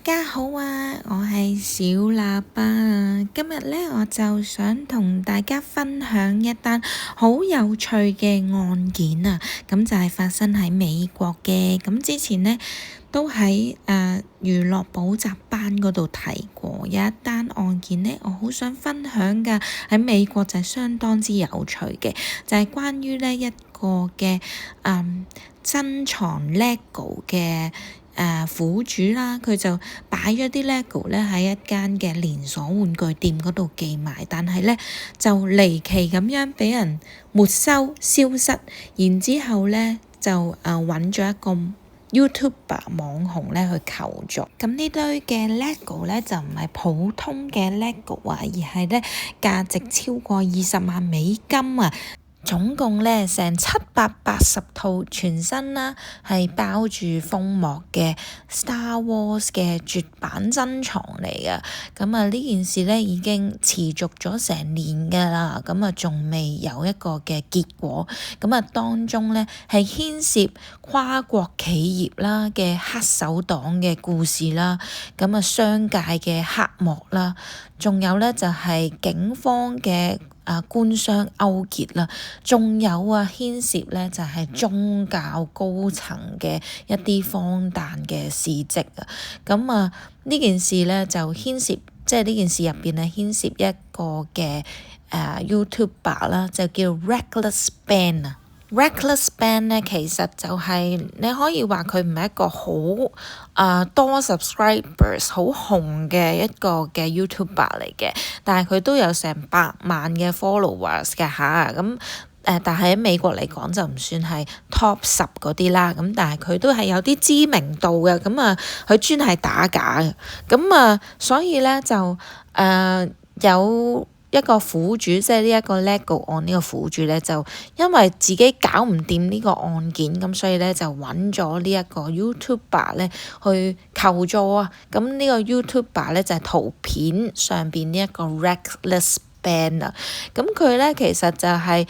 家好啊，我係小喇叭啊。今日咧我就想同大家分享一單好有趣嘅案件啊。咁就係發生喺美國嘅。咁之前咧都喺娛樂補習班嗰度提過，有一單案件咧我好想分享㗎。喺美國就係相當之有趣嘅，就係關於咧一個嘅珍藏 LEGO 嘅苦主啦，佢就擺咗啲 LEGO 咧喺一間嘅連鎖玩具店嗰度寄賣，但係咧就離奇咁樣俾人沒收消失，然之後咧就揾咗一個 YouTuber 網紅咧去求助。咁呢堆嘅 LEGO 咧就唔係普通嘅 LEGO 啊，而係咧價值超過20萬美金啊！總共咧成780套全新啦，係包住封膜嘅 Star Wars 嘅絕版珍藏嚟嘅。咁呢件事咧已經持續咗成年㗎啦，咁仲未有一個嘅結果。咁當中咧係牽涉跨國企業啦嘅黑手黨嘅故事啦，咁商界嘅黑幕啦，仲有咧就係警方嘅官商勾結啦，仲有牽涉咧就係宗教高層嘅一啲荒誕嘅事蹟啊。咁呢件事咧就牽涉，即係呢件事入邊咧牽涉一個嘅YouTuber 啦，就叫 Reckless Ben 啊。Reckless Ben 咧，其實就係你可以話佢唔係一個好多 subscribers 好紅嘅一個嘅 YouTuber 嚟嘅，但係佢都有成100萬嘅 followers 㗎吓。咁但係喺美國嚟講就唔算係 top 10嗰啲啦。咁但係佢都係有啲知名度嘅。咁佢專係打假嘅。咁所以咧就有一個苦主，即係呢一個 LEGO 案呢個苦主咧，就因為自己搞唔掂呢個案件，咁所以咧就揾咗呢一個 YouTuber 咧去求助啊。咁呢個 YouTuber 咧就係圖片上邊呢一個 Reckless Ben 啊。咁佢咧其實就係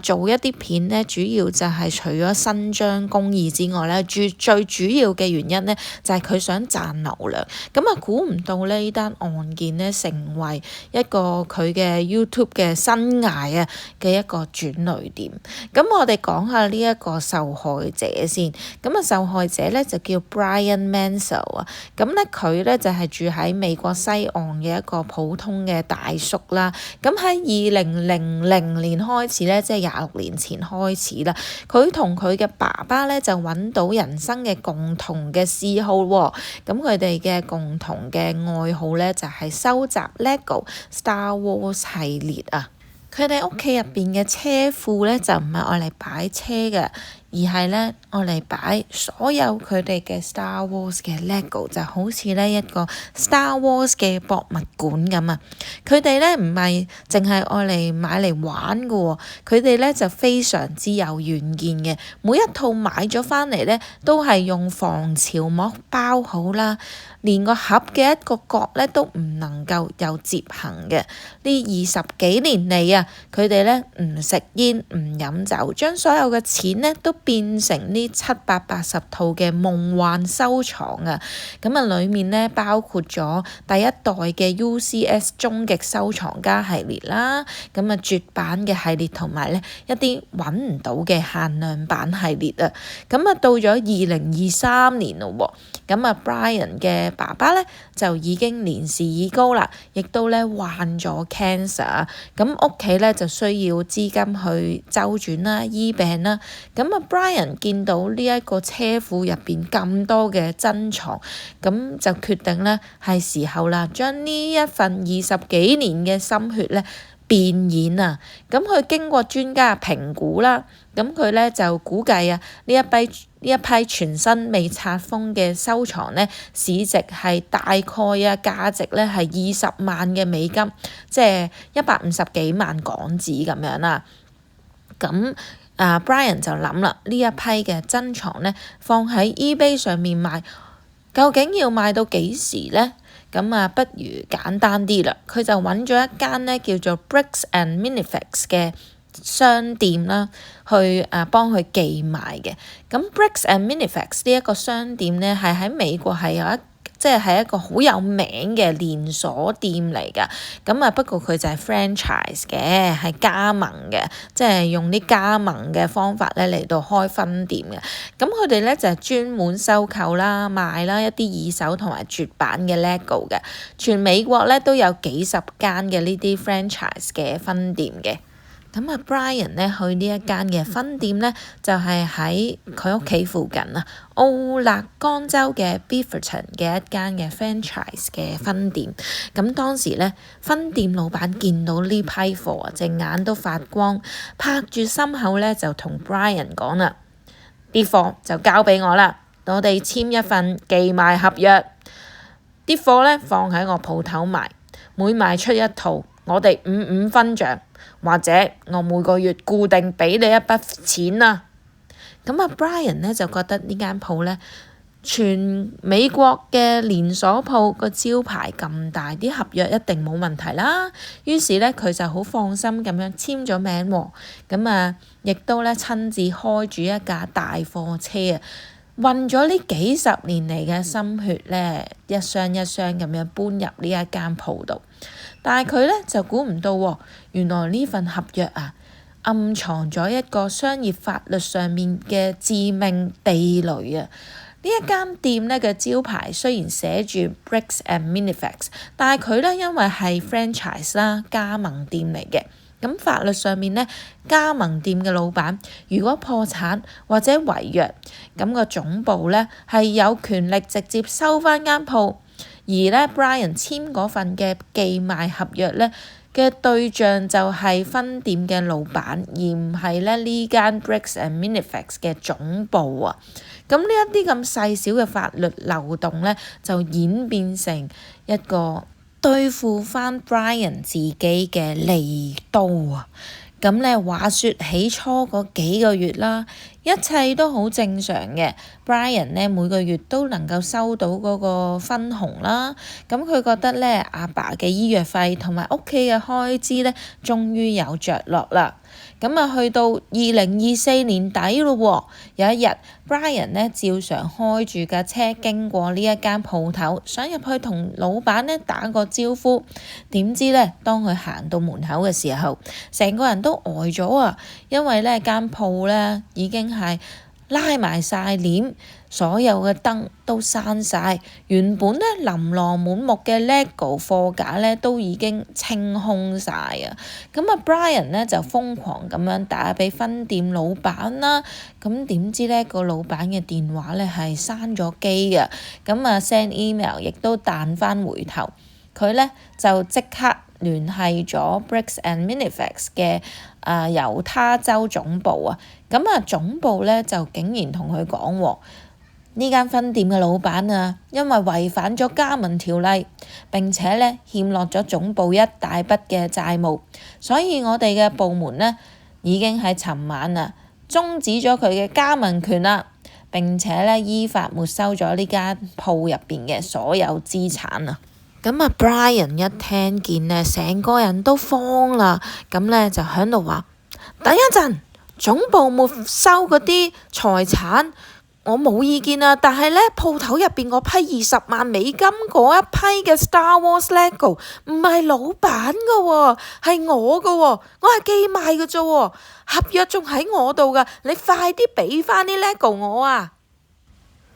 做一啲片咧，主要就係除咗伸張公義之外咧，最主要嘅原因咧就係佢想賺流量。咁估唔到咧呢單案件咧成為一個佢嘅 YouTube 嘅生涯嘅一個轉捩點。咁我哋講下呢一個受害者先。咁受害者咧就叫 Brian Mansell 啊。咁咧佢咧就係住喺美國西岸嘅一個普通嘅大叔啦。咁喺2000年開始咧，即係26年前開始啦，佢同佢嘅爸爸咧就揾到人生嘅共同嘅嗜好喎。咁佢哋嘅共同嘅愛好咧就係收集 LEGO Star Wars 系列啊。佢哋屋企入邊嘅車庫咧就唔係愛嚟擺車嘅，而係咧愛嚟擺所有佢哋嘅 Star Wars 嘅 LEGO， 就好似咧一個 Star Wars 嘅博物館咁啊！佢哋咧唔係淨係愛嚟買嚟玩嘅喎，佢哋咧就非常之有遠見嘅。每一套買咗翻嚟咧，都係用防潮膜包好啦，連個盒嘅一個角咧都唔能夠有折痕嘅。呢20幾年嚟啊，佢哋咧唔食煙唔飲酒，將所有嘅錢咧都變成呢780套嘅夢幻收藏啊！咁裡面咧包括咗第一代嘅 UCS 終極收藏家系列啦，絕版嘅系列同埋咧一啲揾唔到嘅限量版系列啊！到咗2023年咯喎，Brian 嘅爸爸咧就已經年事已高啦，亦都咧患咗 cancer， 屋企咧就需要資金去周轉啦、醫病啦。Brian 見到呢一個車庫入邊咁多嘅珍藏，咁就決定咧係時候啦，將呢一份20幾年嘅心血咧變現啊！佢經過專家嘅評估啦，佢咧就估計呢一批全新未拆封嘅收藏咧，市值係大概價值咧係20萬嘅美金，即係150幾萬港紙咁樣啦。Brian 就諗啦，呢一批嘅珍藏咧放喺 eBay 上面賣，究竟要賣到幾時咧？不如簡單啲啦，佢就揾咗一間咧叫做 Bricks and Minifex 嘅商店啦，去幫佢寄賣嘅。Bricks and Minifex 呢一個商店咧係喺美國係有即係一個好有名嘅連鎖店嚟㗎。咁啊不過佢就係 franchise 嘅，係加盟嘅，即係用啲加盟嘅方法咧嚟到開分店嘅。咁佢哋咧就係專門收購啦、賣啦一啲二手同埋絕版嘅 LEGO 嘅。全美國咧都有幾十間嘅呢啲 franchise 嘅分店嘅。咁啊 Brian 咧去呢一間嘅分店咧，就係喺佢屋企附近啊，奧勒岡州嘅 Beaverton 嘅一間嘅 franchise 嘅分店。咁當時咧，分店老闆見到呢批貨啊，隻眼都發光，拍住心口咧就同 Brian 講啦：啲貨就交俾我啦，我哋簽一份寄賣合約。啲貨咧放喺我鋪頭賣，每賣出一套，我哋五分賬。或者我每個月固定俾你一筆錢啊。咁啊 Brian 咧就覺得呢間鋪咧，全美國嘅連鎖鋪個招牌咁大，啲合約一定冇問題啦。於是咧佢就好放心咁樣簽咗名喎。咁啊，亦都咧親自開住一架大貨車啊，運咗呢幾十年嚟嘅心血咧，一箱一箱咁樣搬入呢一間鋪度。但係佢咧就估唔到喎，原來呢份合約啊，暗藏咗一個商業法律上面嘅致命地雷啊！呢一間店咧嘅招牌雖然寫住 Briggs and Minifex， 但係佢咧因為係 franchise 啦，加盟店嚟嘅。咁法律上面咧，加盟店嘅老闆如果破產或者違約，咁個總部咧係有權力直接收翻間鋪。而咧 Brian 簽嗰份嘅寄賣合約咧嘅對象就係分店嘅老闆，而唔係咧呢間 Briggs and Minifex 嘅總部啊。咁呢一啲咁細小嘅法律漏洞咧，就演變成一個對付翻 Brian 自己嘅利刀啊！咁咧話說起初嗰幾個月啦，一切都好正常嘅。Brian 咧每個月都能夠收到嗰個分紅啦。咁佢覺得咧阿爸嘅醫藥費同埋屋企嘅開支咧，終於有着落啦。咁啊，去到2024年底咯喎，有一日 Brian 咧照常開住架車經過呢一間鋪頭，想入去同老闆咧打個招呼。點知咧，當佢行到門口嘅時候，成個人都呆咗啊！因為咧間鋪咧已經係拉埋晒簾，所有嘅燈都閂晒，原本咧琳琅滿目嘅 LEGO 貨架咧都已經清空晒啊！咁啊 Brian 咧就瘋狂咁樣打俾分店老闆啦，咁點知咧個老闆嘅電話咧係閂咗機嘅，咁啊 send email 亦都彈返回頭，佢咧就即刻聯繫咗 Briggs and Minifex 嘅猶他州總部啊，咁啊總部咧就竟然同佢講喎，呢間分店嘅老闆啊，因為違反咗加盟條例，並且咧欠落咗總部一大筆嘅債務，所以我哋嘅部門咧已經喺尋晚啊終止咗佢嘅加盟權啦，並且咧依法沒收咗呢間鋪入邊嘅所有資產啊！咁啊 Brian 一聽見咧，成個人都慌啦，咁咧就喺度話：等一陣，總部沒收嗰啲財產，我冇意見啊，但係咧鋪頭入邊嗰批20萬美金嗰一批嘅 Star Wars LEGO 唔係老闆㗎喎，係我㗎喎，我係寄賣㗎啫喎，合約仲喺我度㗎，你快啲俾翻啲 LEGO 我啊！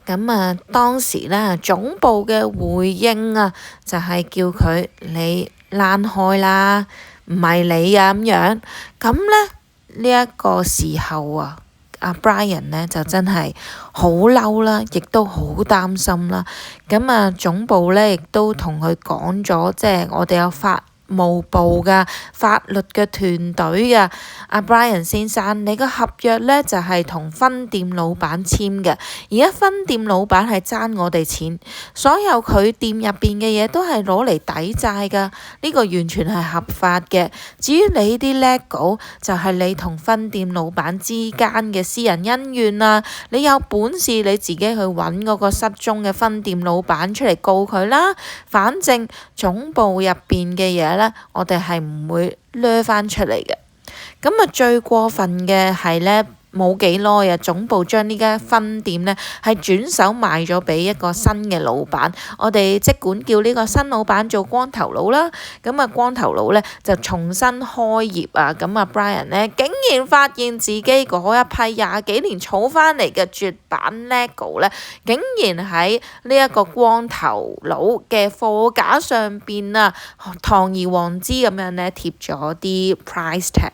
咁啊，當時咧總部嘅回應啊，就係叫佢你躝開啦，唔係你啊咁樣。咁咧呢一個時候啊，阿 Brian 咧就真係好嬲啦，亦都好擔心啦。咁啊，總部咧亦都同佢講咗，即係我哋有法務部嘅法律嘅團隊嘅阿 Brian 先生，你個合約咧就係同分店老闆簽嘅，而家分店老闆係爭我哋錢，所有佢店入邊嘅嘢都係攞嚟抵債㗎，呢個完全係合法嘅。至於你啲 LEGO 就係你同分店老闆之間嘅私人恩怨啊，你有本事你自己去揾嗰個失蹤嘅分店老闆出嚟告佢啦，反正總部入邊嘅嘢咧，我哋係唔會掠返出嚟嘅。咁啊，最過分嘅係咧冇幾耐啊，總部將呢間分店咧係轉手賣咗俾一個新嘅老闆。我哋即管叫呢個新老闆做光頭佬啦。咁啊，光頭佬咧就重新開業啊。咁啊，Brian 咧竟然發現自己嗰一批廿幾年儲翻嚟嘅絕版 LEGO 咧，竟然喺呢一個光頭佬嘅貨架上邊啊，堂而皇之咁樣咧貼咗啲 price tag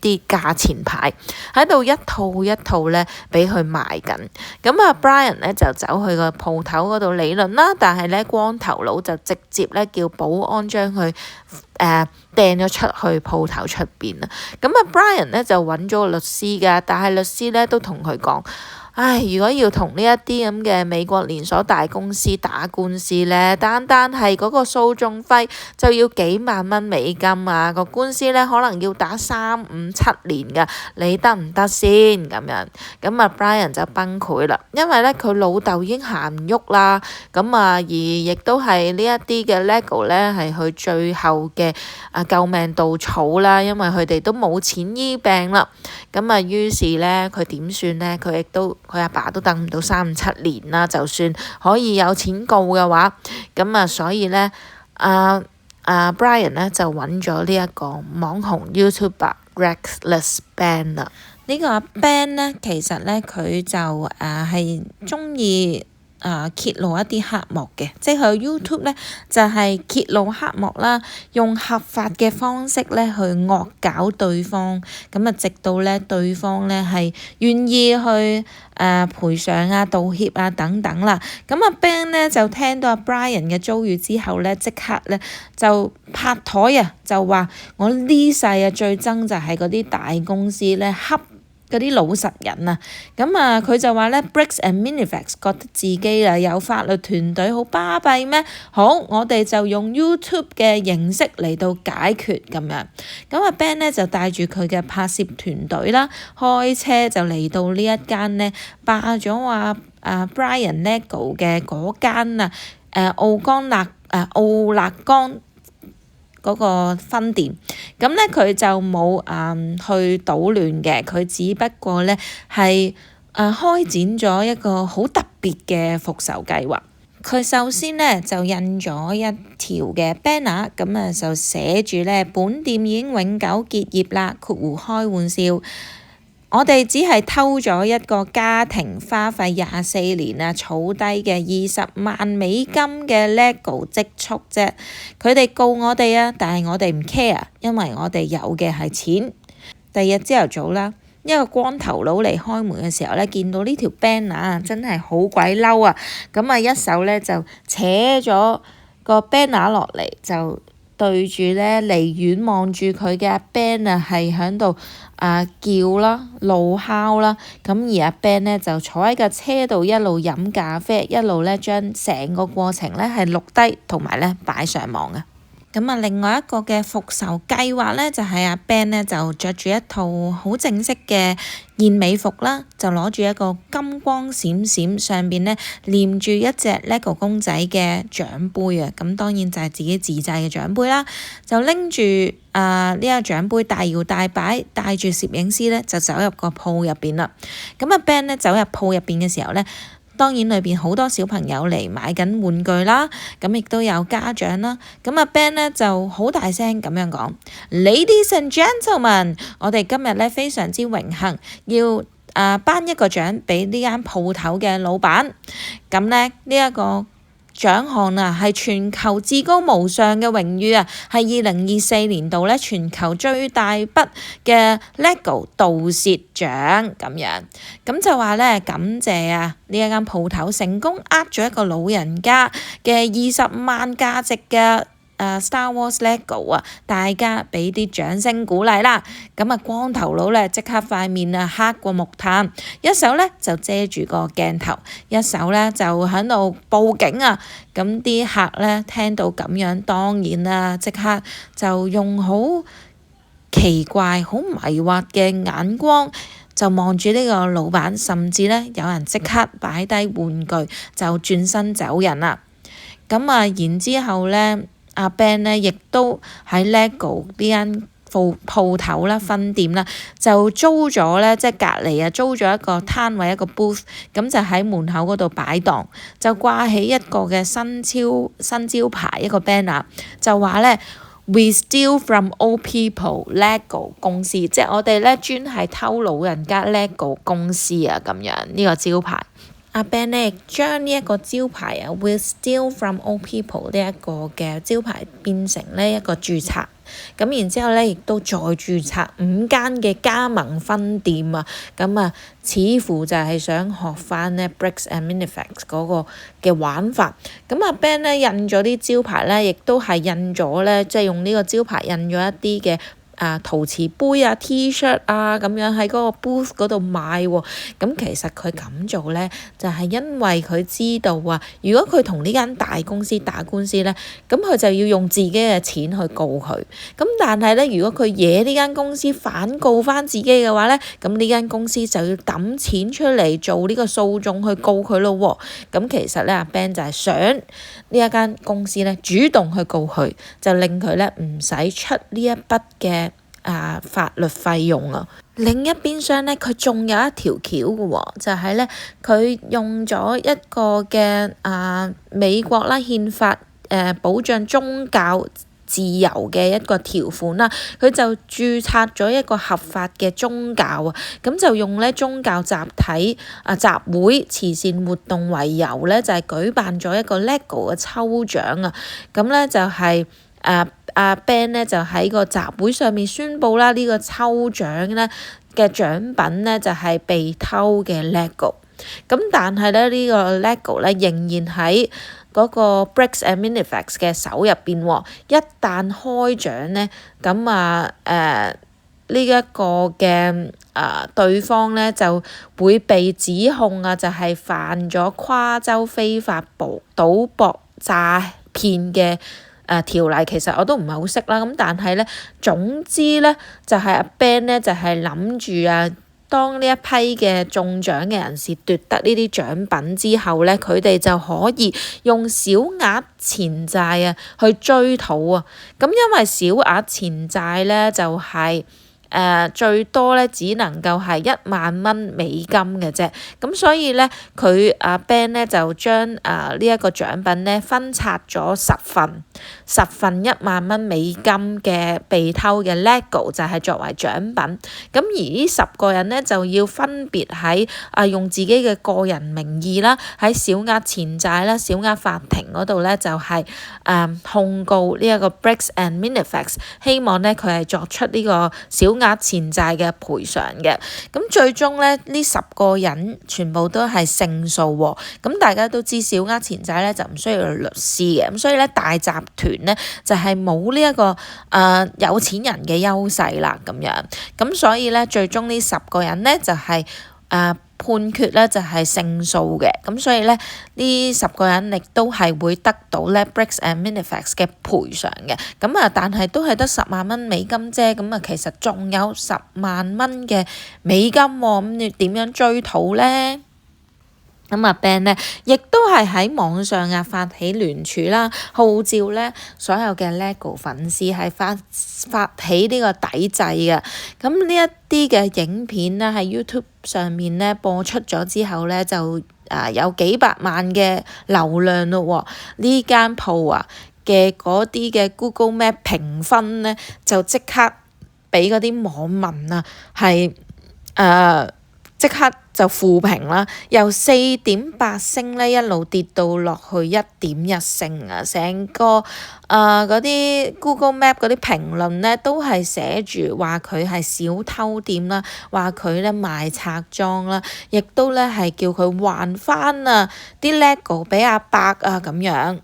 啲價錢牌喺度一套一套咧俾佢賣緊。咁啊 Brian 咧就走去個鋪頭嗰度理論啦，但係咧光頭佬就直接咧叫保安將佢掟咗出去鋪頭出邊啦。咁啊 Brian 咧就揾咗個律師㗎，但係律師咧都同佢講，如果要同呢一啲咁嘅美國連鎖大公司打官司咧，單係嗰個訴訟費就要幾萬蚊美金啊！個官司咧可能要打3、5、7年㗎，你得唔得先咁樣？咁啊 Brian 就崩潰啦，因為咧佢老豆已經行唔喐啦，咁啊而亦都係呢一啲嘅 LEGO 咧係佢最後嘅救命稻草啦，因為佢哋都冇錢醫病啦。咁啊於是咧佢點算咧？佢阿爸都等唔到3、5、7年啦，就算可以有錢告嘅話，咁啊所以咧Brian 咧就揾咗呢一個網紅 YouTuber Reckless Ben 啦。呢個 Ben 咧其實咧佢就係中意揭露一啲黑幕嘅，即係佢 YouTube 咧就係揭露黑幕啦，用合法嘅方式咧去惡搞對方，咁啊直到咧對方咧係願意去賠償道歉等等啦。咁啊 Ben 咧就聽到阿 Brian 嘅遭遇之後咧，即刻咧就拍台就話我呢世最憎就係嗰啲大公司咧恰嗰啲老實人啊。咁佢就話咧 Briggs and Minifax 覺得自己有法律團隊好巴閉咩？好，我哋就用 YouTube 嘅形式嚟到解決咁樣。咁阿 Ben 咧就帶住佢嘅拍攝團隊啦，開車就嚟到呢一間咧霸咗Brian LEGO 嘅嗰間奧勒岡嗰個分店。咁咧佢就冇去搗亂嘅，佢只不過咧係開展咗一個好特別嘅復仇計劃。佢首先咧就印咗一條嘅 banner， 咁就寫住咧本店已經永久結業啦，括弧開玩笑。我哋只係偷咗一個家庭花費24年儲低嘅20萬美金嘅 LEGO 積蓄啫。佢哋告我哋但係我哋唔 care，因為我哋有嘅係錢。第二日朝頭早啦，一個光頭佬嚟開門嘅時候咧，見到呢條 banner 真係好鬼嬲啊！咁一手咧就扯咗個 banner 落嚟，就對住咧離遠望住佢嘅阿 Ben 係喺度叫啦、怒哮啦。咁而阿 Ben 咧就坐喺架車度一路飲咖啡，一路咧將成個過程咧係錄低同埋咧擺上網嘅。咁另外一個嘅復仇計劃咧，就係阿 Ben 咧就着住一套好正式嘅燕尾服啦，就攞住一個金光閃閃，上邊咧黏住一隻 LEGO 公仔嘅獎杯啊！咁當然就係自己自製嘅獎杯啦，就拎住呢個獎杯大搖大擺，帶住攝影師咧就走入個鋪入邊啦。咁阿 Ben 咧走入鋪入邊嘅時候咧，當然裏邊好多小朋友嚟買緊玩具啦，咁亦都有家長啦。咁阿 Ben 咧就好大聲咁樣講：Ladies and gentlemen，我哋今日咧非常之榮幸要頒一個獎俾呢間鋪頭嘅老闆。咁咧呢一個獎項係全球至高無上嘅榮譽係2024年度咧全球最大筆嘅 LEGO 盜竊獎咁樣。咁就話咧感謝呢一間鋪頭成功咗一個老人家嘅20萬價值嘅Star Wars LEGO 大家俾啲掌聲鼓勵啦。咁光頭佬咧即刻塊面黑過木炭，一手咧就遮住個鏡頭，一手咧就喺度報警啊。咁啲客咧聽到咁樣，當然即刻就用好奇怪、好迷惑嘅眼光就望住呢個老闆，甚至咧有人即刻擺低玩具就轉身走人啦。咁然之後咧，阿 Ben 咧亦都喺 LEGO 呢間鋪頭啦、分店啦，就租咗咧，即係隔離啊，租咗一個攤位一個 booth，咁就喺門口嗰度擺檔，就掛起一個嘅新招牌一個 banner，就話咧 We steal from old people LEGO 公司，即係我哋咧專係偷老人家 LEGO 公司啊，咁樣呢個招牌。阿 Ben 咧亦將呢一個招牌啊 We steal from old people 呢一個嘅招牌變成呢一個註冊，咁然之後咧亦都再註冊5間嘅加盟分店啊，咁啊似乎就係想學翻咧 Bricks and Minifex 嗰個嘅玩法。咁阿 Ben 咧印咗啲招牌咧，亦都係印咗咧，即係用呢個招牌印咗一啲嘅陶瓷杯啊、T-shirt 啊咁樣喺嗰個 booth 嗰度賣喎。咁其實佢咁做咧，就係因為佢知道啊，如果佢同呢間大公司打官司咧，咁佢就要用自己嘅錢去告佢。咁但係咧，如果佢惹呢間公司反告翻自己嘅話咧，咁呢間公司就要揼錢出嚟做呢個訴訟去告佢咯喎。咁其實咧，阿 Ben 就係想呢一間公司咧主動去告佢，就令佢咧唔使出呢一筆嘅法律費用啊。另一邊廂咧，佢仲有一條橋嘅喎，就係咧佢用咗一個嘅美國啦憲法保障宗教自由嘅一個條款啦，佢就註冊咗一個合法嘅宗教啊，咁就用咧宗教集體集會慈善活動為由咧，就係舉辦咗一個 LEGO 嘅抽獎啊，咁咧就係阿 Ben 咧就喺個集會上面宣佈啦，呢個抽獎咧嘅獎品咧就係被偷嘅 LEGO， 咁但係咧呢個 LEGO 咧仍然喺嗰個 Bricks and Minifex 嘅手入邊喎，一旦開獎咧，咁呢一個嘅對方咧就會被指控啊，就係犯咗跨州非法賭博詐騙嘅條例。其實我都唔係好識啦，咁但係咧總之咧就係阿 Ben 咧就係諗住當呢一批嘅中獎嘅人士奪得呢啲獎品之後咧，佢哋就可以用小額錢債去追討啊。咁因為小額錢債咧就係最多咧只能夠係10000蚊美金嘅啫，咁所以咧佢阿 Ben 咧就將呢一個獎品咧分拆咗10份10000蚊美金嘅被偷嘅 LEGO 就係作為獎品，咁而呢10個人咧就要分別喺用自己嘅個人名義啦，喺小額錢債啦、小額法庭嗰度咧就係控告呢一個 Bricks and Minifex， 希望咧佢係作出呢個小額錢債嘅賠償嘅。咁最終咧呢10個人全部都係勝訴喎。咁大家都知小額錢債咧就唔需要律師嘅，咁所以咧大集團咧就係冇呢一個有錢人嘅優勢啦咁樣。咁所以咧最終呢10個人咧就係判決咧就係勝訴嘅，咁所以咧呢10個人亦都係會得到咧 Bricks and Minifex 嘅賠償嘅，咁但係都係得10萬蚊美金啫，咁其實仲有10萬蚊嘅美金喎，咁你點樣追討咧？咁阿 Ben 咧，亦都係喺網上發起聯署啦，號召咧所有嘅 LEGO 粉絲係發起呢個抵制嘅。咁呢一啲嘅影片咧喺 YouTube 上面咧播出咗之後咧，就有幾百萬嘅流量咯喎。呢間鋪嘅嗰啲嘅 Google Map 評分咧，就即刻俾嗰啲網民係即刻就負評啦，由4.8星咧一路跌到落去1.1星啊！成個嗰啲 Google Map 嗰啲評論咧都係寫住話佢係小偷店啦，話佢咧賣賊贓啦，亦都咧係叫佢還翻啲 LEGO 俾阿伯咁樣。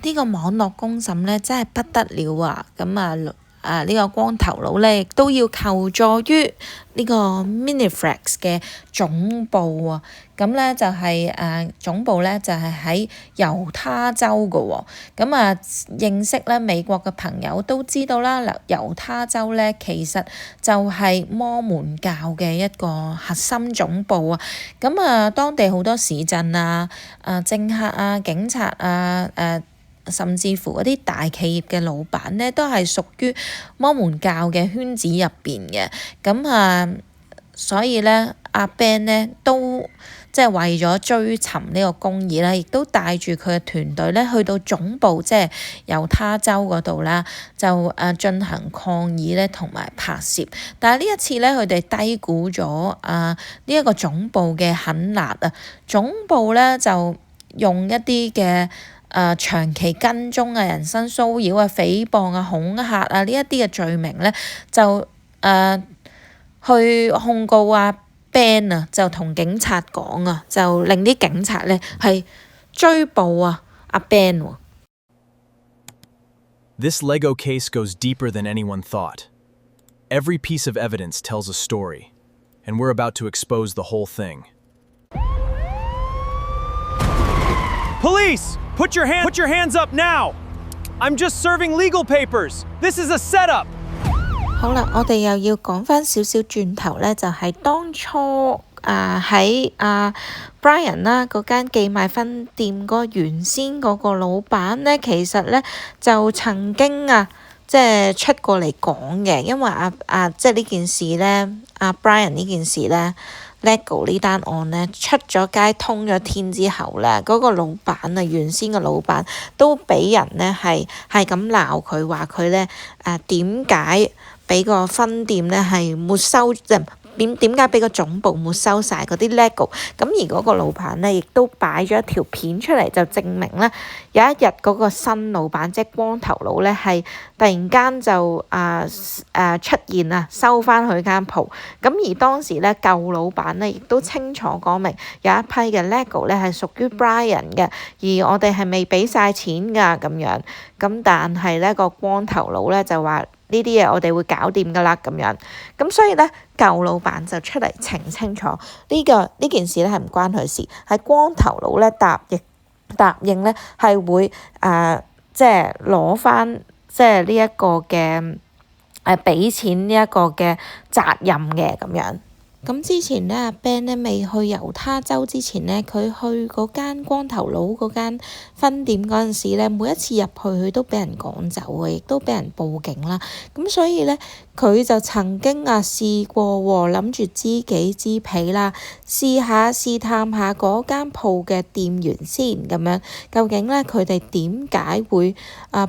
呢個網絡公審咧真係不得了啊！咁呢個光頭佬咧亦都要求助於呢個 Minifex 嘅總部啊，咁咧就係總部咧就係喺猶他州嘅喎，咁認識咧美國嘅朋友都知道啦，猶他州咧其實就係摩門教嘅一個核心總部啊，咁當地好多市鎮政客警察甚至乎嗰啲大企業嘅老闆咧，都係屬於摩門教嘅圈子入邊嘅。咁所以咧，阿 Ben 咧都即係為咗追尋呢個公義啦，亦都帶住佢嘅團隊咧去到總部，即係猶他州嗰度啦，就進行抗議咧同埋拍攝。但係呢一次咧，佢哋低估咗呢一個總部嘅狠辣啊！總部咧就用一啲嘅長期跟蹤啊、人身騷擾啊、誹謗啊、恐嚇啊呢一啲嘅罪名咧，就去控告Ben 啊，就同警察講啊，就令啲警察咧係追捕阿 Ben 喎。This Lego case goes deeper than anyone thought. Every piece of evidence tells a story, and we're about to expose the whole thing. Police! Put your hands up now! I'm just serving legal papers. This is a setup. 好啦，我哋又要講翻少少轉頭咧，就係當初喺Brian 啦嗰間寄賣分店嗰原先嗰個老闆咧，其實咧就曾經即係出過嚟講嘅，因為即係呢件事咧，Brian 呢件事咧，Lego 呢單案咧出咗街通咗天之後咧，嗰個老闆原先嘅老闆都俾人咧係咁鬧佢，話佢咧點解俾個分店咧係沒收，點解俾個總部沒收晒嗰啲 Lego？ 咁而嗰個老闆咧，亦都擺咗一條片出嚟，就證明咧有一日嗰個新老闆即係光頭佬咧，係突然間就出現收翻佢間鋪。咁而當時咧舊老闆咧，亦都清楚講明有一批嘅 Lego 咧係屬於 Brian 嘅，而我哋係未俾晒錢㗎咁樣。咁但係咧個光頭佬咧就話，呢啲嘢我哋會搞掂㗎啦咁樣，咁所以咧舊老闆就出嚟澄清楚呢件事咧係唔關佢事，係光頭佬咧答應咧係會即係攞翻即係呢一個嘅俾錢呢一個嘅責任嘅咁樣。咁之前咧，阿 Ben 咧未去猶他州之前咧，佢去嗰間光頭佬嗰間分店嗰陣時咧，每一次入去佢都俾人趕走嘅，亦都俾人報警啦。咁所以咧，佢就曾經試過喎，諗住知己知彼啦，試探下嗰間鋪嘅店員先咁樣，究竟咧佢哋點解會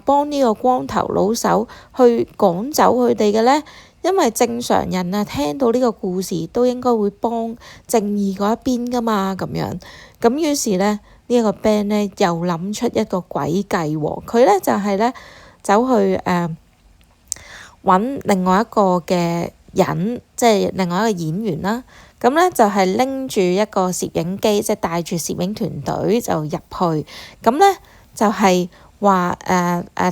幫呢個光頭佬手去趕走佢哋嘅咧？因為正常人聽到呢個故事都應該會幫正義嗰一邊㗎嘛，咁樣。咁於是咧，呢一個 Ben 咧又諗出一個詭計喎，佢咧就係咧走去揾另外一個嘅人，即係另外一個演員啦。咁咧就係拎住一個攝影機，即係帶住攝影團隊就入去。咁咧就係話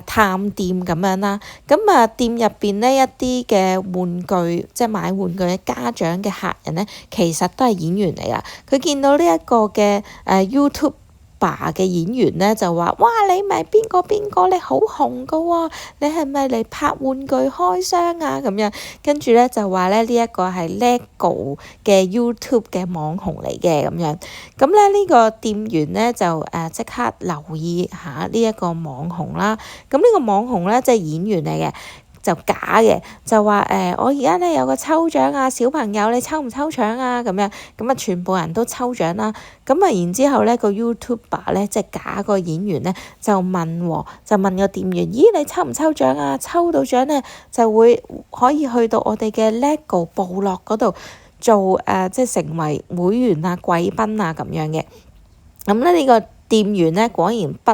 探店咁樣啦，咁店入邊呢，一啲嘅玩具，即係買玩具嘅家長嘅客人咧，其實都係演員嚟㗎。佢見到呢一個嘅YouTube嘅演員咧就話：哇！你咪邊個？你好紅㗎喎！你係咪嚟拍玩具開箱啊？咁樣跟住咧就話咧呢一個係 LEGO 嘅 YouTube 嘅網紅嚟嘅咁樣。咁咧呢個店員咧就即刻留意下呢一個網紅啦。咁呢個網紅咧即係演員嚟嘅。就假嘅，就話我而家咧有個抽獎啊，小朋友你抽唔抽獎啊？咁樣咁全部人都抽獎啦。咁然之後咧個 YouTuber 咧即係假個演員咧就問個店員：咦，你抽唔抽獎啊？抽到獎咧就會可以去到我哋嘅 LEGO 部落嗰度做即係成為會員啊、貴賓啊咁樣嘅。咁咧呢個店員咧果然不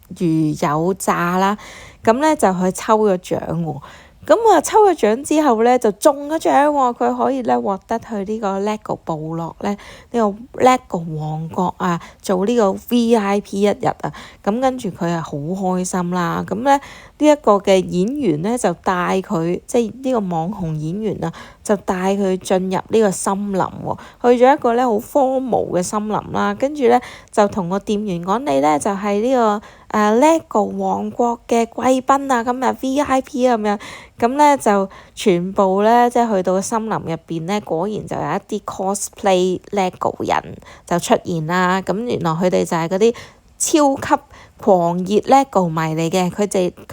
如有詐啦。咁咧就去抽咗獎喎，咁抽咗獎之後咧就中咗獎喎，佢可以咧獲得去呢個 LEGO 部落咧呢個 LEGO 王國做呢個 VIP 一日啊，咁跟住佢係好開心啦，咁咧呢一個嘅演員咧就帶佢，即係呢個網紅演員就帶佢進入呢個森林喎，去咗一個咧好荒蕪嘅森林啦，跟住咧就同個店員講：你咧就係呢個LEGO 王國嘅貴賓啊，咁VIP 咁樣，咁咧就全部咧即係去到森林入邊咧，果然就有一啲 cosplay LEGO 人就出現啦，咁原來佢哋就係嗰啲超級狂熱 LEGO 迷嚟嘅，佢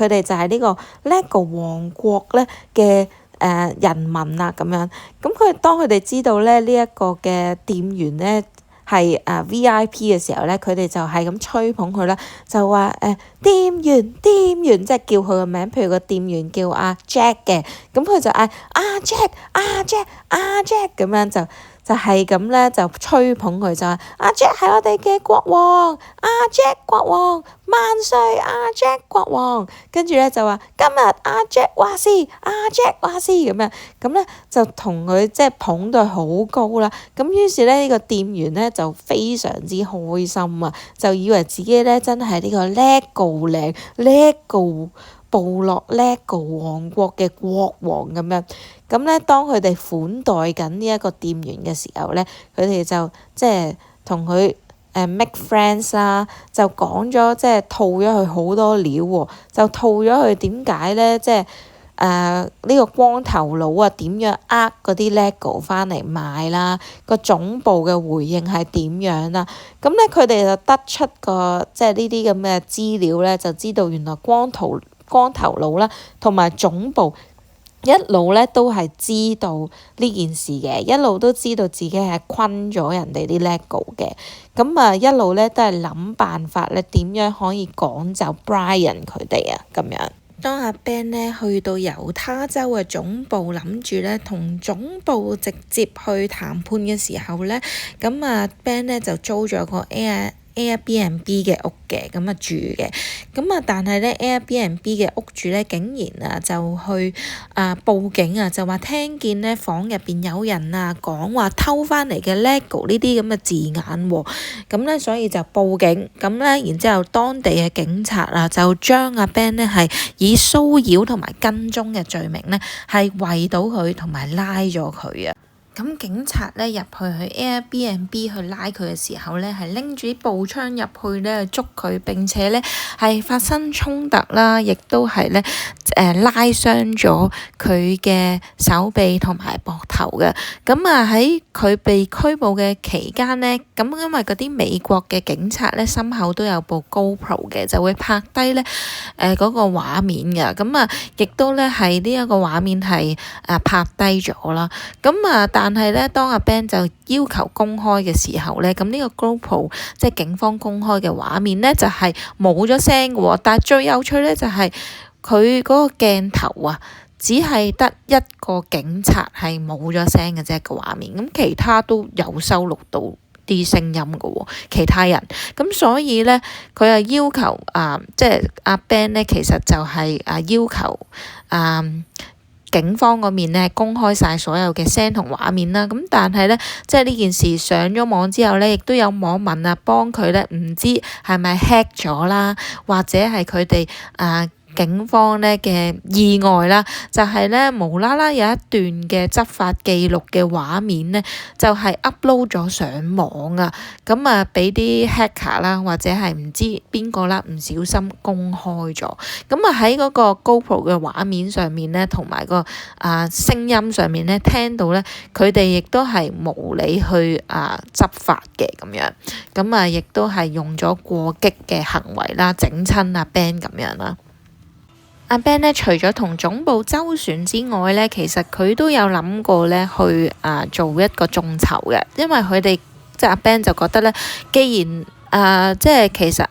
哋就係呢個 LEGO 王國咧嘅人民啦咁樣。咁當佢哋知道咧呢一個嘅店員咧係VIP 嘅時候咧，佢哋就係咁吹捧佢啦，就話店員，即係叫佢個名，譬如個店員叫阿 Jack 嘅，咁佢就嗌Jack 咁樣就係咁咧，就吹捧佢就話阿 Jack 係我哋嘅國王，阿 Jack 國王萬歲，阿 Jack 國王，跟住咧就話今日阿 Jack 話事，阿 Jack 話事咁咧就同佢即係捧到好高啦。咁於是咧呢個店員咧就非常之開心啊，就以為自己咧真係呢個 LEGO 部落 LEGO 王國嘅國王咁樣。咁咧當佢哋款待緊呢一個店員嘅時候咧，佢哋就即係同佢make friends 啦，就講咗即係套咗佢好多料喎，就套咗佢點解咧即係呢個光頭佬啊點樣嗰啲 LEGO 翻嚟賣啦，個總部嘅回應係點樣啦。咁咧佢哋就得出個即係呢啲咁嘅資料咧，就知道原來光頭佬啦同埋總部一路咧都係知道呢件事嘅，一路都知道自己係昆咗人哋啲 LEGO 嘅，咁一路咧都係諗辦法咧點樣可以趕走 Brian 佢哋啊咁樣。當阿 Ben 咧去到猶他州嘅總部，諗住咧同總部直接去談判嘅時候咧，咁Ben 咧就租咗個 Airbnb 嘅屋嘅，咁住嘅，但係咧 Airbnb 嘅屋主咧竟然就去報警就話聽見咧房入邊有人講話偷翻嚟嘅 LEGO 呢啲咁嘅字眼喎，咁咧所以就報警，咁咧然之後當地嘅警察就將阿 Ben 咧係以騷擾同埋跟蹤嘅罪名咧係圍到佢同埋拉咗佢啊。咁警察咧入去 Airbnb 去拉佢嘅時候咧，係拎住啲步槍入去咧捉佢，並且咧係發生衝突啦，亦都係咧拉傷咗佢嘅手臂同埋膊頭嘅。咁喺佢被拘捕嘅期間咧，咁因為嗰啲美國嘅警察咧心口都有部 GoPro 嘅，就會拍低咧嗰個畫面嘅。咁亦都咧係呢一個畫面係拍低咗啦。咁但係咧，當阿 Ben 就要求公開嘅時候咧，咁呢個 GoPro 即係警方公開嘅畫面咧，就係冇咗聲嘅喎。但係最有趣咧，就係佢嗰個鏡頭只係得一個警察係冇咗聲嘅啫個畫面，咁其他都有收錄到啲聲音嘅喎，其他人。咁所以咧，佢要求即係阿 Ben 咧，其實就係要求警方嗰面咧公開晒所有嘅聲同畫面啦，咁但係咧，即係呢件事上咗網之後咧，亦都有網民幫佢咧，唔知係咪 hack 咗啦，或者係佢哋警方咧嘅意外啦，就係咧無啦啦有一段嘅執法記錄嘅畫面咧，就係 upload 咗上網咁俾啲 hacker 啦，或者係唔知邊個啦，唔小心公開咗。咁喺嗰個 GoPro 嘅畫面上面咧，同埋個聲音上面咧，聽到咧佢哋亦都係無理去執法嘅咁樣。咁亦都係用咗過激嘅行為啦，整親阿 Ben 咁樣啦。阿 Ben 咧，除咗同總部周旋之外咧，其實佢都有諗過咧去做一個眾籌嘅，因為佢哋即係阿 Ben 就覺得咧，既然即係其實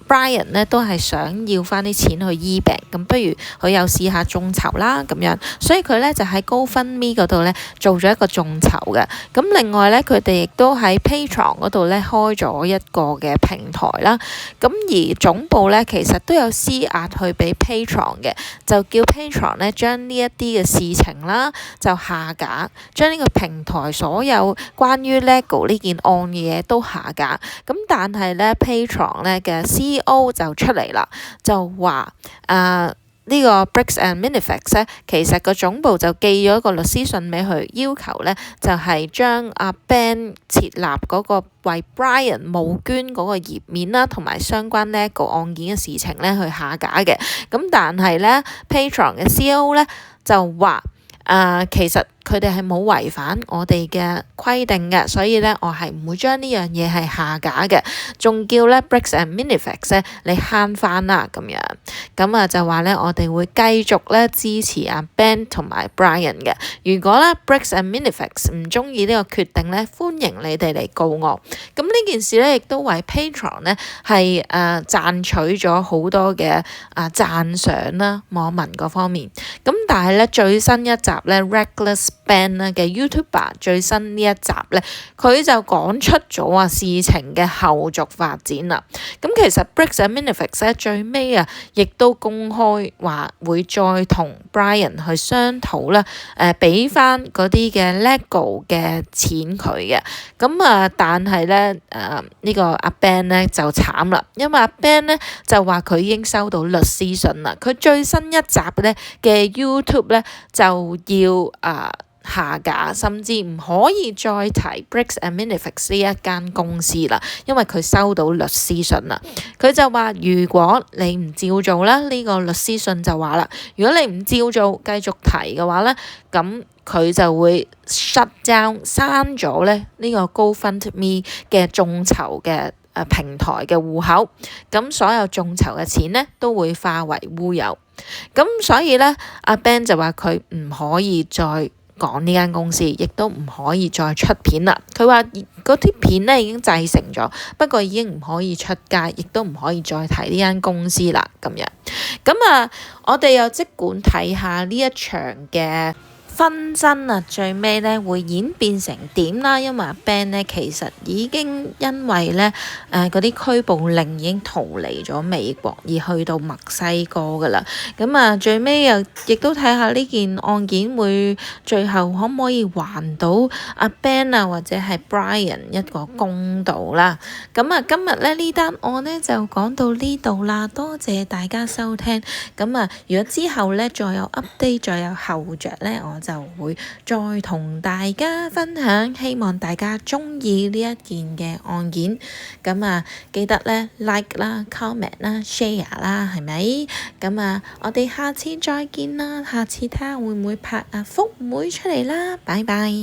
Brian 咧都係想要翻啲錢去醫病，咁不如佢又試下眾籌啦咁樣，所以佢咧就喺 GoFundMe 嗰度咧做咗一個眾籌嘅。咁另外咧，佢哋亦都喺 Patreon 嗰度咧開咗一個嘅平台啦。咁而總部咧其實都有施壓去俾 Patreon 嘅，就叫 Patreon 咧將呢一啲嘅事情啦就下架，將呢個平台所有關於 LEGO 呢件案嘅嘢都下架。咁但係咧 Patreon 咧嘅CEO 就出嚟啦，就話呢個 Bricks and Minifex 咧，其實個總部就寄咗一個律師信俾佢，要求咧就係將阿 Ben 設立嗰個為 Brian 募捐嗰個頁面啦，同埋相關 LEGO 案件嘅事情咧去下架嘅。咁但係咧 Patreon 嘅 CEO 咧就話其實佢哋係冇違反我哋嘅規定嘅，所以咧我係唔會將呢樣嘢係下架嘅，仲叫咧 Briggs and Minifex 咧你慳翻啦咁樣。咁啊就話咧我哋會繼續咧支持阿 Ben 同埋 Brian 嘅。如果咧 Briggs and Minifex 唔中意呢個決定咧，歡迎你哋嚟告我。咁呢件事咧亦都為 Patreon 咧係賺取咗好多嘅讚賞啦，網民嗰方面。咁但係咧最新一集咧 Reckless Ben 咧嘅 YouTuber 最新呢一集咧，佢就講出咗事情嘅後續發展啦。咁其實 Briggs and Minifex 咧最尾亦都公開話會再同 Brian 去商討啦，俾翻嗰啲嘅 LEGO 嘅錢佢嘅。咁但係咧呢個阿 Ben 咧就慘啦，因為阿 Ben 咧就話佢已經收到律師信啦，佢最新一集咧嘅 YouTube 咧就要下架，甚至唔可以再提 Briggs and Minifex 呢一間公司啦，因為佢收到律師信啦。佢就話如果你唔照做啦，呢個律師信就話啦，如果你唔照做繼續提嘅話咧，咁佢就會 shut down 刪咗咧呢個 GoFundMe 嘅眾籌嘅平台嘅戶口，咁所有眾籌嘅錢咧都會化為烏有。咁所以咧阿 Ben 就話佢唔可以再講呢間公司，亦都唔可以再出片啦。佢話嗰啲片咧已經製成咗，不過已經唔可以出街，亦都唔可以再提呢間公司啦咁樣。咁我哋又即管睇下呢一場嘅紛爭最尾咧會演變成點啦？因為阿 Ben 咧其實已經因為咧嗰啲拘捕令已經逃離咗美國，而去到墨西哥噶啦。咁最尾又亦都睇下呢件案件會最後可唔可以還到阿 Ben 或者係 Brian 一個公道啦。咁今日咧呢單案咧就講到呢度啦，多謝大家收聽。咁如果之後咧再有 update 再有後着咧，我就會再同大家分享，希望大家鍾意呢一件嘅案件。咁記得咧 like 啦、comment 啦、share 啦，係咪？咁我哋下次再見啦，下次睇下會唔會拍福妹出嚟啦，拜拜。